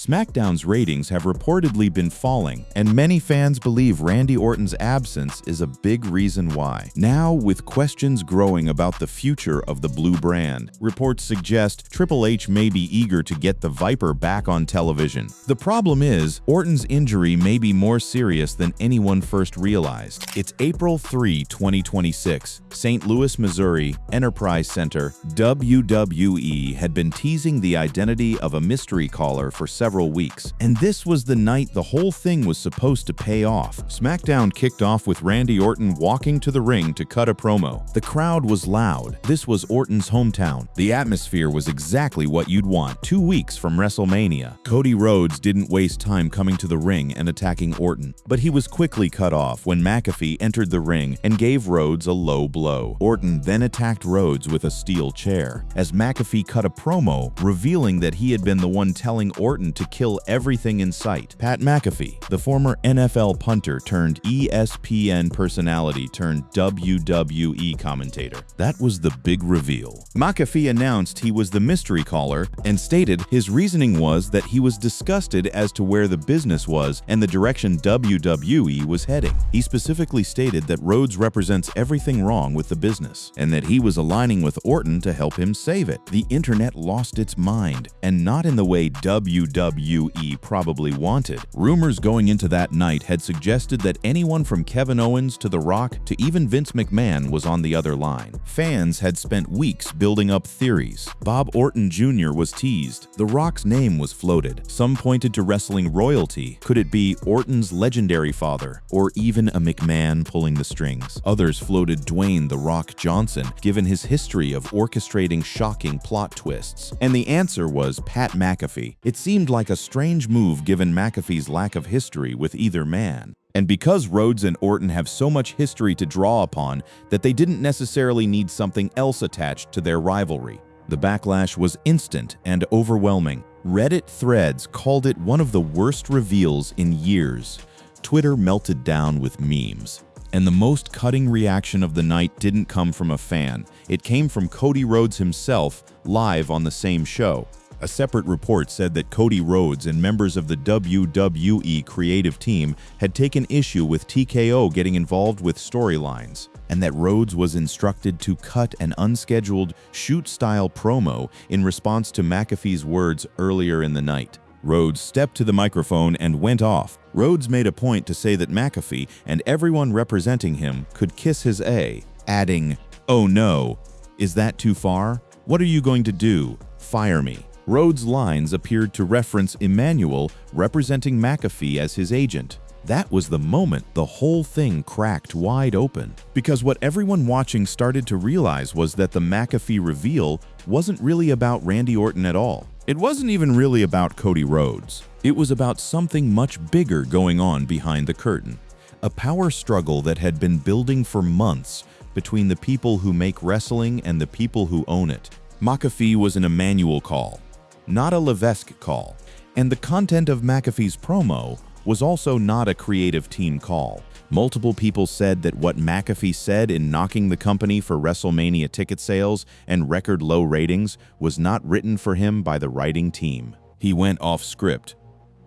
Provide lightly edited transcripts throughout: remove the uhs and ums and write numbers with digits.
SmackDown's ratings have reportedly been falling, and many fans believe Randy Orton's absence is a big reason why. Now, with questions growing about the future of the blue brand, reports suggest Triple H may be eager to get the Viper back on television. The problem is, Orton's injury may be more serious than anyone first realized. It's April 3, 2026. St. Louis, Missouri, Enterprise Center, WWE had been teasing the identity of a mystery caller for several weeks, and this was the night the whole thing was supposed to pay off. SmackDown kicked off with Randy Orton walking to the ring to cut a promo. The crowd was loud. This was Orton's hometown. The atmosphere was exactly what you'd want 2 weeks from WrestleMania. Cody Rhodes didn't waste time coming to the ring and attacking Orton, but he was quickly cut off when McAfee entered the ring and gave Rhodes a low blow. Orton then attacked Rhodes with a steel chair, as McAfee cut a promo revealing that he had been the one telling Orton to kill everything in sight. Pat McAfee, the former NFL punter turned ESPN personality turned WWE commentator. That was the big reveal. McAfee announced he was the mystery caller and stated his reasoning was that he was disgusted as to where the business was and the direction WWE was heading. He specifically stated that Rhodes represents everything wrong with the business and that he was aligning with Orton to help him save it. The internet lost its mind, and not in the way WWE probably wanted. Rumors going into that night had suggested that anyone from Kevin Owens to The Rock to even Vince McMahon was on the other line. Fans had spent weeks building up theories. Bob Orton Jr. was teased. The Rock's name was floated. Some pointed to wrestling royalty. Could it be Orton's legendary father, or even a McMahon pulling the strings? Others floated Dwayne "The Rock" Johnson, given his history of orchestrating shocking plot twists. And the answer was Pat McAfee. It seemed like a strange move given McAfee's lack of history with either man. And because Rhodes and Orton have so much history to draw upon that they didn't necessarily need something else attached to their rivalry. The backlash was instant and overwhelming. Reddit threads called it one of the worst reveals in years. Twitter melted down with memes. And the most cutting reaction of the night didn't come from a fan. It came from Cody Rhodes himself, live on the same show. A separate report said that Cody Rhodes and members of the WWE creative team had taken issue with TKO getting involved with storylines, and that Rhodes was instructed to cut an unscheduled shoot-style promo in response to McAfee's words earlier in the night. Rhodes stepped to the microphone and went off. Rhodes made a point to say that McAfee and everyone representing him could kiss his A, adding, "Oh no, is that too far? What are you going to do? Fire me." Rhodes' lines appeared to reference Emmanuel representing McAfee as his agent. That was the moment the whole thing cracked wide open. Because what everyone watching started to realize was that the McAfee reveal wasn't really about Randy Orton at all. It wasn't even really about Cody Rhodes. It was about something much bigger going on behind the curtain. A power struggle that had been building for months between the people who make wrestling and the people who own it. McAfee was an Emmanuel call, not a Levesque call. And the content of McAfee's promo was also not a creative team call. Multiple people said that what McAfee said in knocking the company for WrestleMania ticket sales and record low ratings was not written for him by the writing team. He went off script,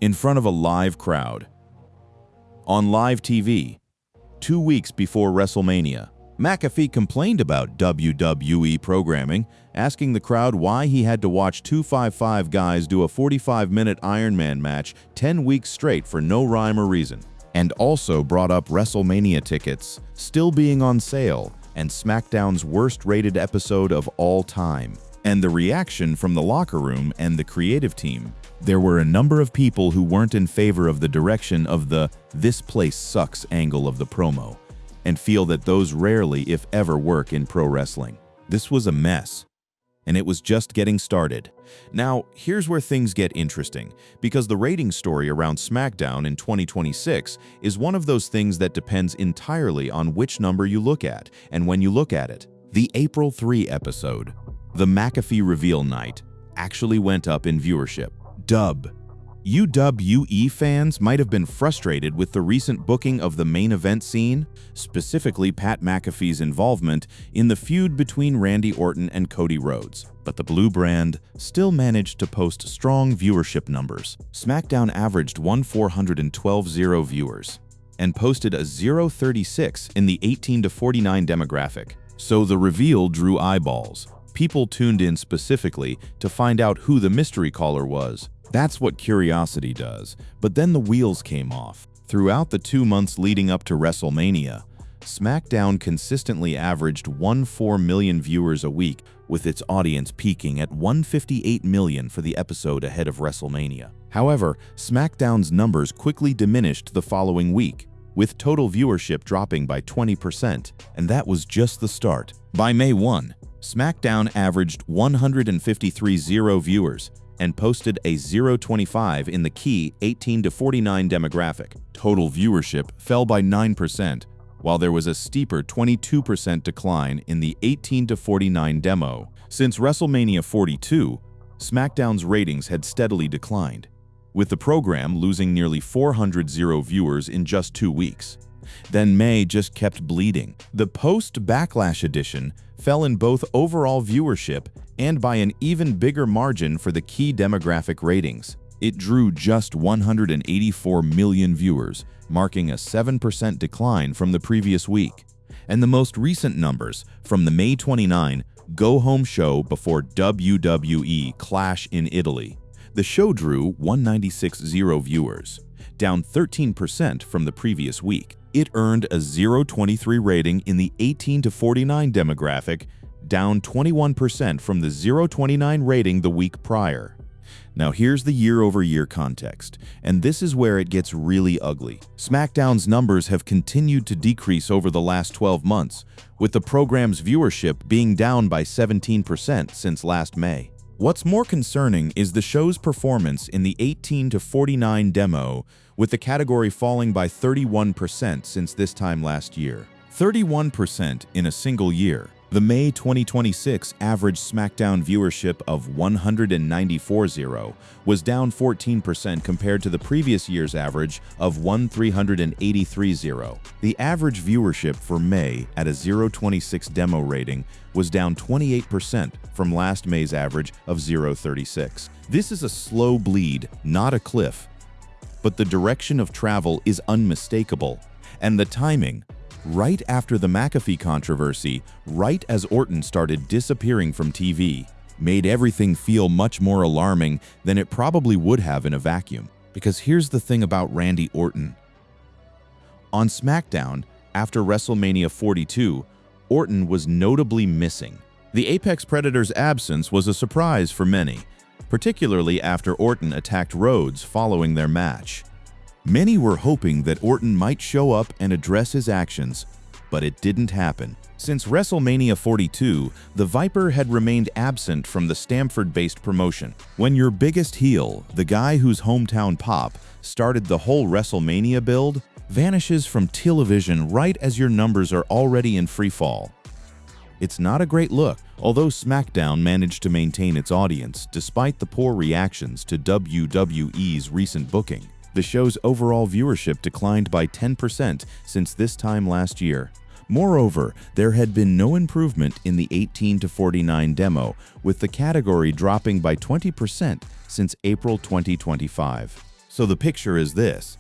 in front of a live crowd, on live TV, 2 weeks before WrestleMania. McAfee complained about WWE programming, asking the crowd why he had to watch 255 guys do a 45-minute Iron Man match 10 weeks straight for no rhyme or reason, and also brought up WrestleMania tickets still being on sale and SmackDown's worst-rated episode of all time, and the reaction from the locker room and the creative team. There were a number of people who weren't in favor of the direction of the "this place sucks" angle of the promo, and feel that those rarely, if ever, work in pro wrestling. This was a mess, and it was just getting started. Now, here's where things get interesting, because the ratings story around SmackDown in 2026 is one of those things that depends entirely on which number you look at and when you look at it. The April 3 episode, the McAfee reveal night, actually went up in viewership. Dub. WWE fans might have been frustrated with the recent booking of the main event scene, specifically Pat McAfee's involvement in the feud between Randy Orton and Cody Rhodes. But the Blue brand still managed to post strong viewership numbers. SmackDown averaged 1,412 viewers and posted a 0.36 in the 18 to 49 demographic. So the reveal drew eyeballs. People tuned in specifically to find out who the mystery caller was. That's what curiosity does. But then the wheels came off. Throughout the 2 months leading up to WrestleMania, SmackDown consistently averaged 1.4 million viewers a week, with its audience peaking at 158 million for the episode ahead of WrestleMania. However, SmackDown's numbers quickly diminished the following week, with total viewership dropping by 20%, and that was just the start. By May 1, SmackDown averaged 153 viewers and posted a 0.25 in the key 18 to 49 demographic. Total viewership fell by 9%, while there was a steeper 22% decline in the 18 to 49 demo. Since WrestleMania 42, SmackDown's ratings had steadily declined, with the program losing nearly 400 viewers in just 2 weeks. Then May just kept bleeding. The post-Backlash edition fell in both overall viewership and by an even bigger margin for the key demographic ratings. It drew just 184 million viewers, marking a 7% decline from the previous week. And the most recent numbers from the May 29 go-home show before WWE Clash in Italy. The show drew 196 viewers, down 13% from the previous week. It earned a 0.23 rating in the 18 to 49 demographic, down 21% from the 0.29 rating the week prior. Now here's the year-over-year context, and this is where it gets really ugly. SmackDown's numbers have continued to decrease over the last 12 months, with the program's viewership being down by 17% since last May. What's more concerning is the show's performance in the 18 to 49 demo, with the category falling by 31% since this time last year. 31% in a single year. The May 2026 average SmackDown viewership of 194 was down 14% compared to the previous year's average of 1,383. The average viewership for May at a 0.26 demo rating was down 28% from last May's average of 0.36. This is a slow bleed, not a cliff. But the direction of travel is unmistakable, and the timing, right after the McAfee controversy, right as Orton started disappearing from TV, made everything feel much more alarming than it probably would have in a vacuum. Because here's the thing about Randy Orton. On SmackDown, after WrestleMania 42, Orton was notably missing. The Apex Predator's absence was a surprise for many, particularly after Orton attacked Rhodes following their match. Many were hoping that Orton might show up and address his actions, but it didn't happen. Since WrestleMania 42, the Viper had remained absent from the Stamford-based promotion. When your biggest heel, the guy whose hometown pop started the whole WrestleMania build, vanishes from television right as your numbers are already in free fall. It's not a great look, although SmackDown managed to maintain its audience despite the poor reactions to WWE's recent booking. The show's overall viewership declined by 10% since this time last year. Moreover, there had been no improvement in the 18 to 49 demo, with the category dropping by 20% since April 2025. So the picture is this.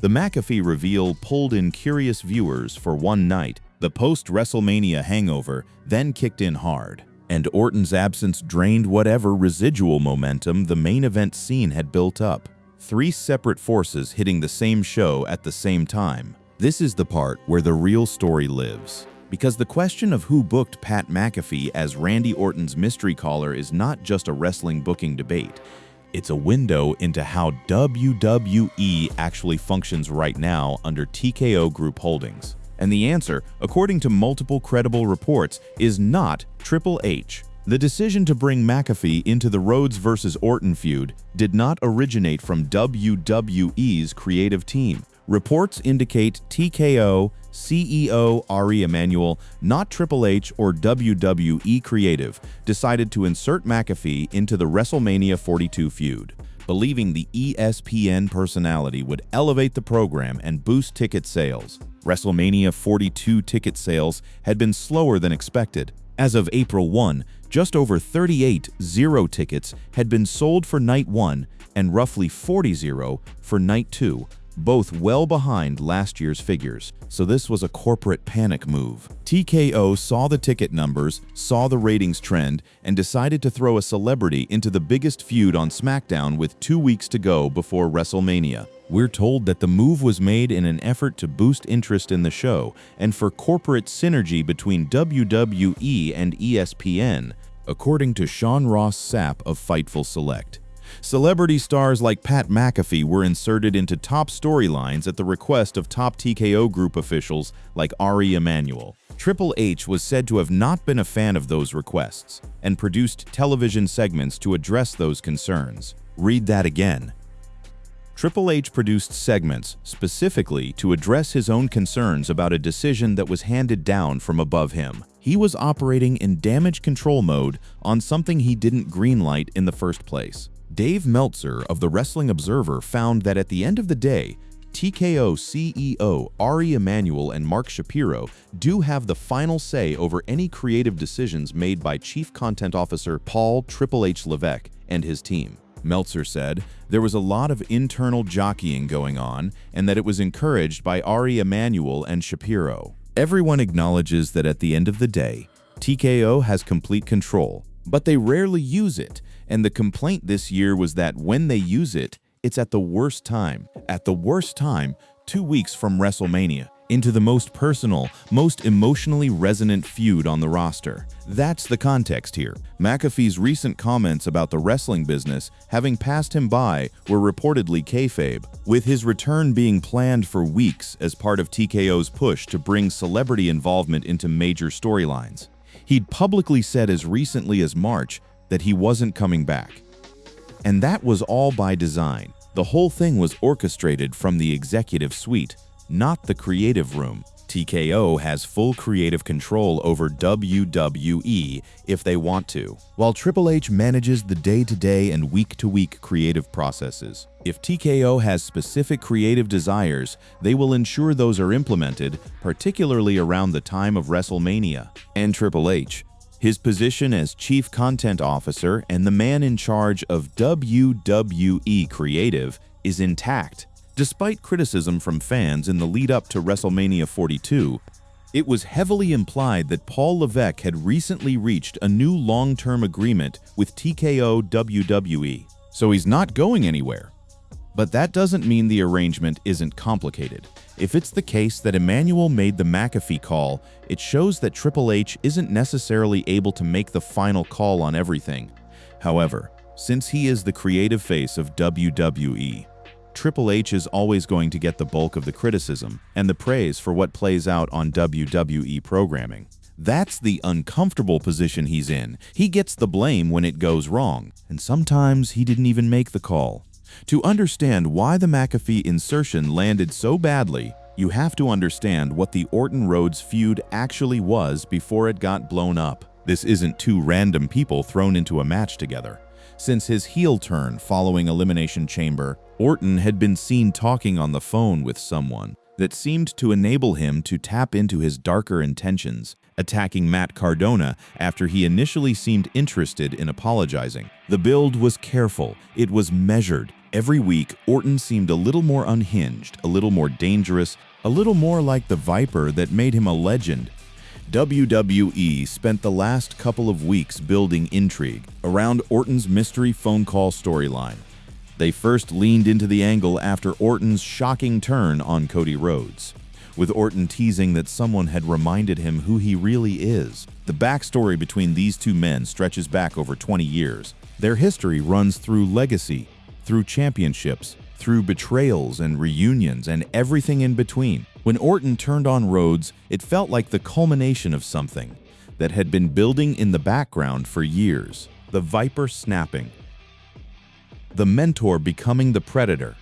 The McAfee reveal pulled in curious viewers for one night. The post-WrestleMania hangover then kicked in hard, and Orton's absence drained whatever residual momentum the main event scene had built up. 3 separate forces hitting the same show at the same time. This is the part where the real story lives. Because the question of who booked Pat McAfee as Randy Orton's mystery caller is not just a wrestling booking debate. It's a window into how WWE actually functions right now under TKO Group Holdings. And the answer, according to multiple credible reports, is not Triple H. The decision to bring McAfee into the Rhodes vs. Orton feud did not originate from WWE's creative team. Reports indicate TKO CEO Ari Emanuel, not Triple H or WWE creative, decided to insert McAfee into the WrestleMania 42 feud. believing the ESPN personality would elevate the program and boost ticket sales. WrestleMania 42 ticket sales had been slower than expected. As of April 1, just over 38,000 tickets had been sold for Night 1 and roughly 40,000 for Night 2, both well behind last year's figures. So this was a corporate panic move. TKO saw the ticket numbers, saw the ratings trend, and decided to throw a celebrity into the biggest feud on SmackDown with 2 weeks to go before WrestleMania. We're told that the move was made in an effort to boost interest in the show and for corporate synergy between WWE and ESPN, according to Sean Ross Sapp of Fightful Select. Celebrity stars like Pat McAfee were inserted into top storylines at the request of top TKO group officials like Ari Emanuel. Triple H was said to have not been a fan of those requests and produced television segments to address those concerns. Read that again. Triple H produced segments specifically to address his own concerns about a decision that was handed down from above him. He was operating in damage control mode on something he didn't greenlight in the first place. Dave Meltzer of the Wrestling Observer found that at the end of the day, TKO CEO Ari Emanuel and Mark Shapiro do have the final say over any creative decisions made by Chief Content Officer Paul Triple H Levesque and his team. Meltzer said there was a lot of internal jockeying going on and that it was encouraged by Ari Emanuel and Shapiro. Everyone acknowledges that at the end of the day, TKO has complete control, but they rarely use it, and the complaint this year was that when they use it, it's at the worst time. At the worst time, 2 weeks from WrestleMania, into the most personal, most emotionally resonant feud on the roster. That's the context here. McAfee's recent comments about the wrestling business having passed him by were reportedly kayfabe, with his return being planned for weeks as part of TKO's push to bring celebrity involvement into major storylines. He'd publicly said as recently as March that he wasn't coming back. And that was all by design. The whole thing was orchestrated from the executive suite, not the creative room. TKO has full creative control over WWE if they want to, while Triple H manages the day-to-day and week-to-week creative processes. If TKO has specific creative desires, they will ensure those are implemented, particularly around the time of WrestleMania. And Triple H, his position as Chief Content Officer and the man in charge of WWE Creative, is intact. Despite criticism from fans in the lead-up to WrestleMania 42, it was heavily implied that Paul Levesque had recently reached a new long-term agreement with TKO WWE, so he's not going anywhere. But that doesn't mean the arrangement isn't complicated. If it's the case that Emanuel made the McAfee call, it shows that Triple H isn't necessarily able to make the final call on everything. However, since he is the creative face of WWE, Triple H is always going to get the bulk of the criticism and the praise for what plays out on WWE programming. That's the uncomfortable position he's in. He gets the blame when it goes wrong, and sometimes he didn't even make the call. To understand why the McAfee insertion landed so badly, you have to understand what the Orton-Rhodes feud actually was before it got blown up. This isn't two random people thrown into a match together. Since his heel turn following Elimination Chamber, Orton had been seen talking on the phone with someone that seemed to enable him to tap into his darker intentions, attacking Matt Cardona after he initially seemed interested in apologizing. The build was careful, it was measured. Every week, Orton seemed a little more unhinged, a little more dangerous, a little more like the Viper that made him a legend. WWE spent the last couple of weeks building intrigue around Orton's mystery phone call storyline. They first leaned into the angle after Orton's shocking turn on Cody Rhodes, with Orton teasing that someone had reminded him who he really is. The backstory between these two men stretches back over 20 years. Their history runs through legacy, through championships, through betrayals and reunions and everything in between. When Orton turned on Rhodes, it felt like the culmination of something that had been building in the background for years. The Viper snapping. The mentor becoming the predator.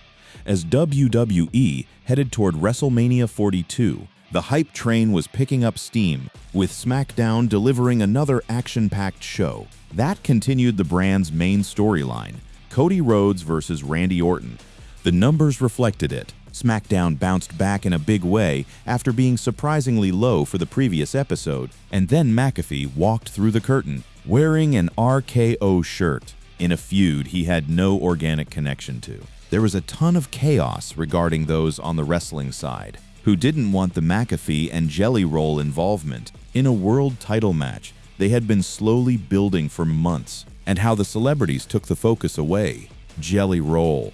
As WWE headed toward WrestleMania 42, the hype train was picking up steam, with SmackDown delivering another action-packed show. That continued the brand's main storyline, Cody Rhodes versus Randy Orton. The numbers reflected it. SmackDown bounced back in a big way after being surprisingly low for the previous episode, and then McAfee walked through the curtain, wearing an RKO shirt, in a feud he had no organic connection to. There was a ton of chaos regarding those on the wrestling side, who didn't want the McAfee and Jelly Roll involvement in a world title match they had been slowly building for months, and how the celebrities took the focus away. Jelly Roll.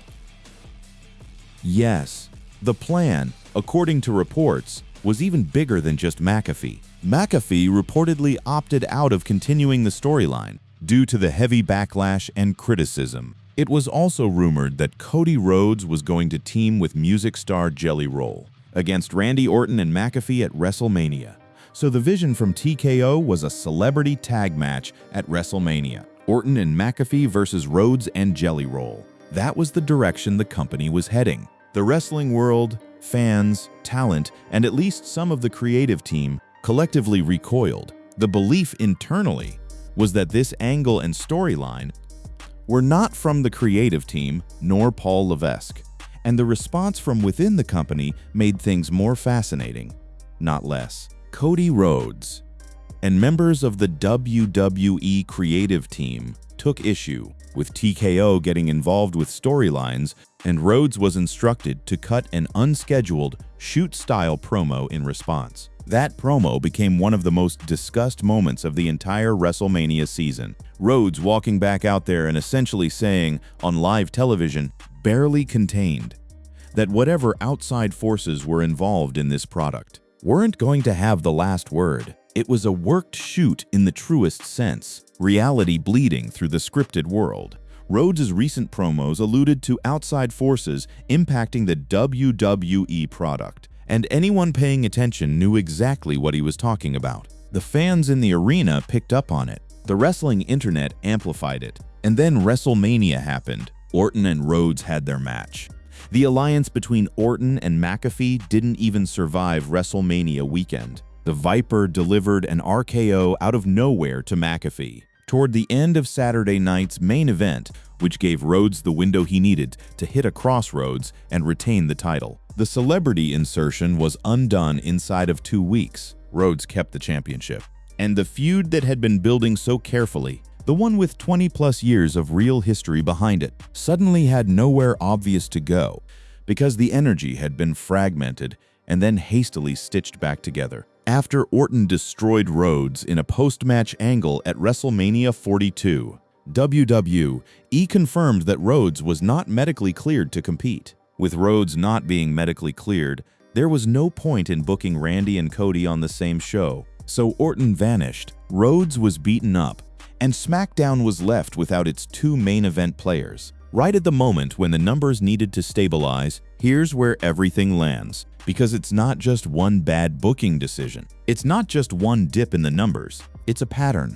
Yes, the plan, according to reports, was even bigger than just McAfee. McAfee reportedly opted out of continuing the storyline due to the heavy backlash and criticism. It was also rumored that Cody Rhodes was going to team with music star Jelly Roll against Randy Orton and McAfee at WrestleMania. So the vision from TKO was a celebrity tag match at WrestleMania. Orton and McAfee versus Rhodes and Jelly Roll. That was the direction the company was heading. The wrestling world, fans, talent, and at least some of the creative team collectively recoiled. The belief internally was that this angle and storyline were not from the creative team nor Paul Levesque, and the response from within the company made things more fascinating, not less. Cody Rhodes and members of the WWE creative team took issue with TKO getting involved with storylines, and Rhodes was instructed to cut an unscheduled shoot-style promo in response. That promo became one of the most discussed moments of the entire WrestleMania season. Rhodes walking back out there and essentially saying, on live television, barely contained, that whatever outside forces were involved in this product weren't going to have the last word. It was a worked shoot in the truest sense, reality bleeding through the scripted world. Rhodes' recent promos alluded to outside forces impacting the WWE product, and anyone paying attention knew exactly what he was talking about. The fans in the arena picked up on it. The wrestling internet amplified it. And then WrestleMania happened. Orton and Rhodes had their match. The alliance between Orton and McAfee didn't even survive WrestleMania weekend. The Viper delivered an RKO out of nowhere to McAfee toward the end of Saturday night's main event, which gave Rhodes the window he needed to hit a crossroads and retain the title. The celebrity insertion was undone inside of 2 weeks. Rhodes kept the championship. And the feud that had been building so carefully, the one with 20+ years of real history behind it, suddenly had nowhere obvious to go because the energy had been fragmented and then hastily stitched back together. After Orton destroyed Rhodes in a post-match angle at WrestleMania 42, WWE confirmed that Rhodes was not medically cleared to compete. With Rhodes not being medically cleared, there was no point in booking Randy and Cody on the same show, so Orton vanished. Rhodes was beaten up, and SmackDown was left without its 2 main event players. Right at the moment when the numbers needed to stabilize, here's where everything lands. Because it's not just one bad booking decision. It's not just one dip in the numbers. It's a pattern.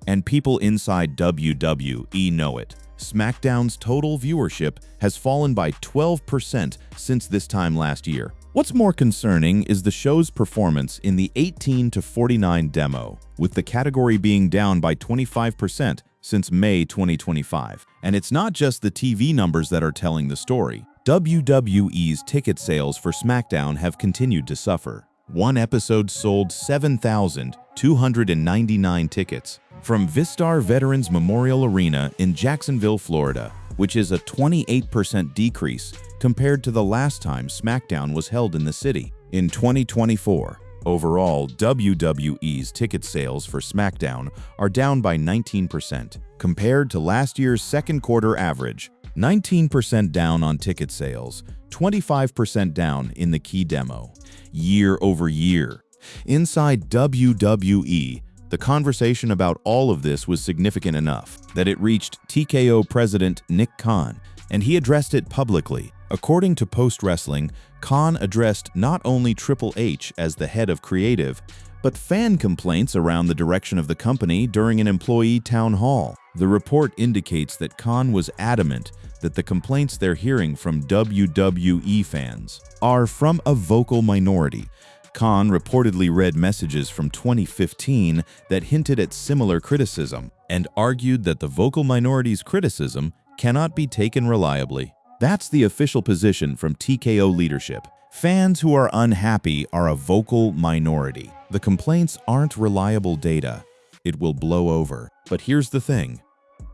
And people inside WWE know it. SmackDown's total viewership has fallen by 12% since this time last year. What's more concerning is the show's performance in the 18 to 49 demo, with the category being down by 25% since May 2025. And it's not just the TV numbers that are telling the story. WWE's ticket sales for SmackDown have continued to suffer. One episode sold 7,299 tickets from Vistar Veterans Memorial Arena in Jacksonville, Florida, which is a 28% decrease compared to the last time SmackDown was held in the city. In 2024, overall, WWE's ticket sales for SmackDown are down by 19% compared to last year's second quarter average. 19% down on ticket sales, 25% down in the key demo, year over year. Inside WWE, the conversation about all of this was significant enough that it reached TKO president Nick Khan, and he addressed it publicly. According to Post Wrestling, Khan addressed not only Triple H as the head of creative, but fan complaints around the direction of the company during an employee town hall. The report indicates that Khan was adamant that the complaints they're hearing from WWE fans are from a vocal minority. Khan reportedly read messages from 2015 that hinted at similar criticism and argued that the vocal minority's criticism cannot be taken reliably. That's the official position from TKO leadership. Fans who are unhappy are a vocal minority. The complaints aren't reliable data. It will blow over. But here's the thing.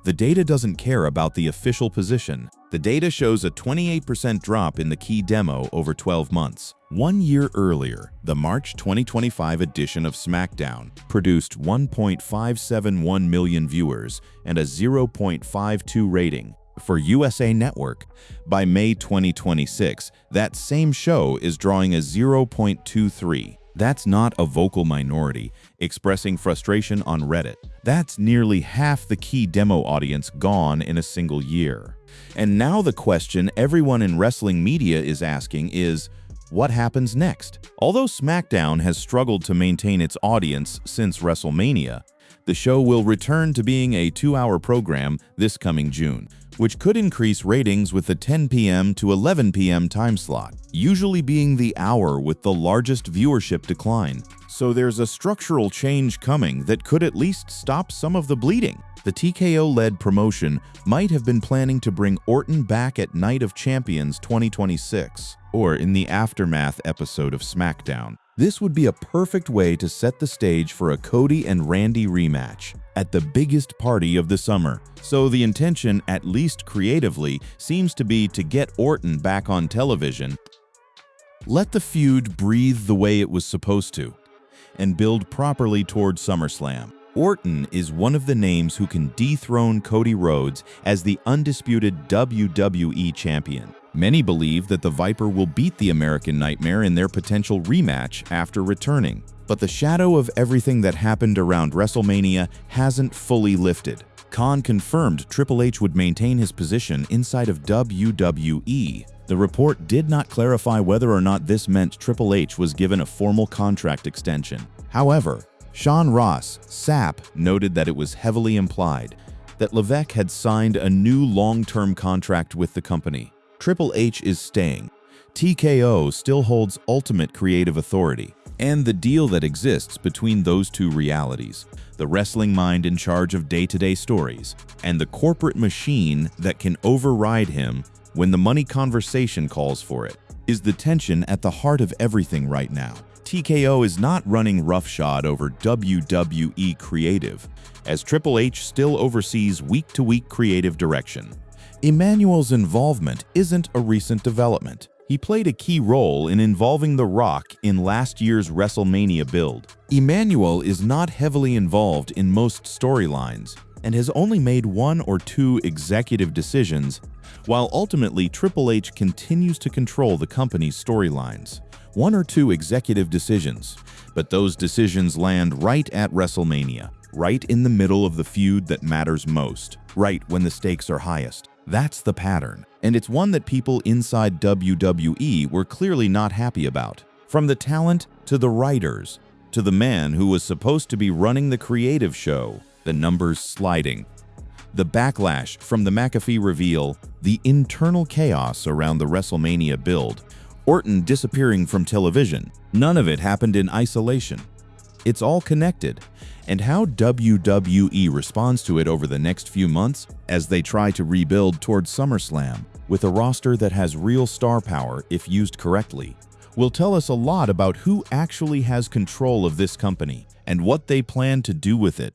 The data doesn't care about the official position. The data shows a 28% drop in the key demo over 12 months. 1 year earlier, the March 2025 edition of SmackDown produced 1.571 million viewers and a 0.52 rating. For USA Network, by May 2026, that same show is drawing a 0.23. That's not a vocal minority expressing frustration on Reddit. That's nearly half the key demo audience gone in a single year. And now the question everyone in wrestling media is asking is, what happens next? Although SmackDown has struggled to maintain its audience since WrestleMania, the show will return to being a 2-hour program this coming June, which could increase ratings with the 10 p.m. to 11 p.m. time slot, usually being the hour with the largest viewership decline. So there's a structural change coming that could at least stop some of the bleeding. The TKO-led promotion might have been planning to bring Orton back at Night of Champions 2026, or in the Aftermath episode of SmackDown. This would be a perfect way to set the stage for a Cody and Randy rematch at the biggest party of the summer. So the intention, at least creatively, seems to be to get Orton back on television, let the feud breathe the way it was supposed to, and build properly toward SummerSlam. Orton is one of the names who can dethrone Cody Rhodes as the undisputed WWE champion. Many believe that the Viper will beat the American Nightmare in their potential rematch after returning. But the shadow of everything that happened around WrestleMania hasn't fully lifted. Khan confirmed Triple H would maintain his position inside of WWE. The report did not clarify whether or not this meant Triple H was given a formal contract extension. However, Sean Ross Sapp noted that it was heavily implied that Levesque had signed a new long-term contract with the company. Triple H is staying. TKO still holds ultimate creative authority. And the deal that exists between those two realities, the wrestling mind in charge of day-to-day stories, and the corporate machine that can override him when the money conversation calls for it, is the tension at the heart of everything right now. TKO is not running roughshod over WWE creative, as Triple H still oversees week-to-week creative direction. Emmanuel's involvement isn't a recent development. He played a key role in involving The Rock in last year's WrestleMania build. Emmanuel is not heavily involved in most storylines and has only made 1 or 2 executive decisions, while ultimately Triple H continues to control the company's storylines. 1 or 2 executive decisions, but those decisions land right at WrestleMania, right in the middle of the feud that matters most, right when the stakes are highest. That's the pattern, and it's one that people inside WWE were clearly not happy about. From the talent to the writers, to the man who was supposed to be running the creative show, the numbers sliding. The backlash from the McAfee reveal, the internal chaos around the WrestleMania build, Orton disappearing from television. None of it happened in isolation. It's all connected, and how WWE responds to it over the next few months as they try to rebuild towards SummerSlam with a roster that has real star power if used correctly will tell us a lot about who actually has control of this company and what they plan to do with it.